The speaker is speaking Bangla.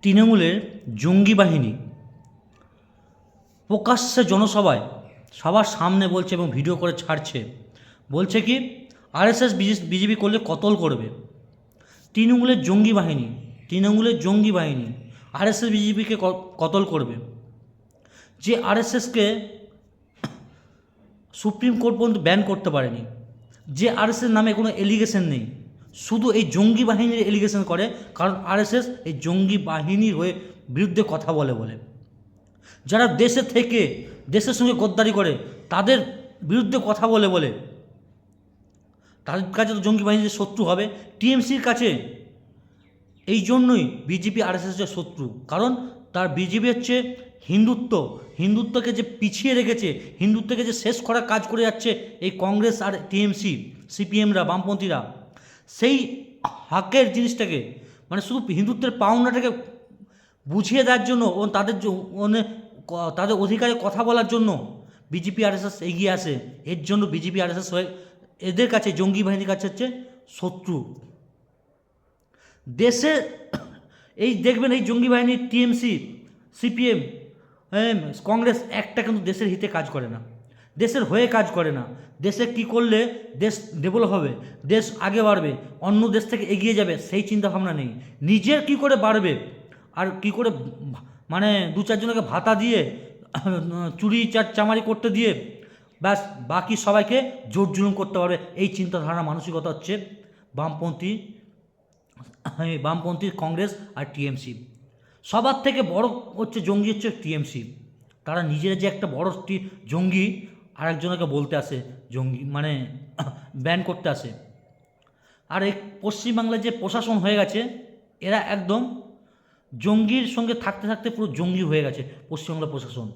তৃণমূলের জঙ্গি বাহিনী প্রকাশ্যে জনসভায় সবার সামনে বলছে এবং ভিডিও করে ছাড়ছে, বলছে কি আরএসএস বিজেপি করলে কতল করবে। তৃণমূলের জঙ্গি বাহিনী আরএসএস বিজেপিকে কতল করবে। যে আরএসএসকে সুপ্রিম কোর্ট পর্যন্ত ব্যান করতে পারেনি, যে আরএসএস নামে কোনো এলিগেশন নেই, শুধু এই জঙ্গি বাহিনীর এলিগেশন করে, কারণ আরএসএস এই জঙ্গি বাহিনীর হয়ে বিরুদ্ধে কথা বলে যারা দেশে থেকে দেশের সঙ্গে গদ্দারি করে তাদের বিরুদ্ধে কথা বলে তাদের কাছে তো জঙ্গি বাহিনীর শত্রু হবে। টিএমসির কাছে এই জন্যই বিজেপি আরএসএসের শত্রু, কারণ তার বিজেপি হচ্ছে হিন্দুত্বকে যে পিছিয়ে রেখেছে, হিন্দুত্বকে যে শেষ করার কাজ করে যাচ্ছে এই কংগ্রেস আর টিএমসি, সিপিএমরা, বামপন্থীরা, সেই হকের জিনিসটাকে মানে শুধু হিন্দুত্বের পাওনাটাকে বুঝিয়ে দেওয়ার জন্য ও তাদের অধিকারে কথা বলার জন্য বিজেপি আরএসএস এগিয়ে আসে। এর জন্য বিজেপি আরএসএস হয়ে এদের কাছে, জঙ্গি বাহিনীর কাছে হচ্ছে শত্রু। দেশে এই দেখবেন এই জঙ্গি বাহিনী টিএমসি, সিপিএম, কংগ্রেস একটা কিন্তু দেশের হিতে কাজ করে না, দেশের হয়ে কাজ করে না। দেশে কি করলে দেশ ডেভেলপ হবে, দেশ আগে বাড়বে, অন্য দেশ থেকে এগিয়ে যাবে, সেই চিন্তা ভাবনা নেই। নিজের কি করে বাড়বে আর কি করে মানে দু চারজনকে ভাতা দিয়ে চুরি চামারি করতে দিয়ে ব্যাস বাকি সবাইকে জোর জুলুম করতে পারবে, এই চিন্তাধারা মানসিকতা হচ্ছে বামপন্থী কংগ্রেস আর টিএমসি। সবার থেকে বড় হচ্ছে জঙ্গি হচ্ছে টিএমসি। তারা নিজেরা যে একটা বড় জঙ্গি আরেকজনকে বলতে আসে জঙ্গি, মানে ব্যান করতে আসে। আর এই পশ্চিমবাংলায় যে প্রশাসন হয়ে গেছে, এরা একদম জঙ্গির সঙ্গে থাকতে থাকতে পুরো জঙ্গি হয়ে গেছে পশ্চিমবাংলার প্রশাসন।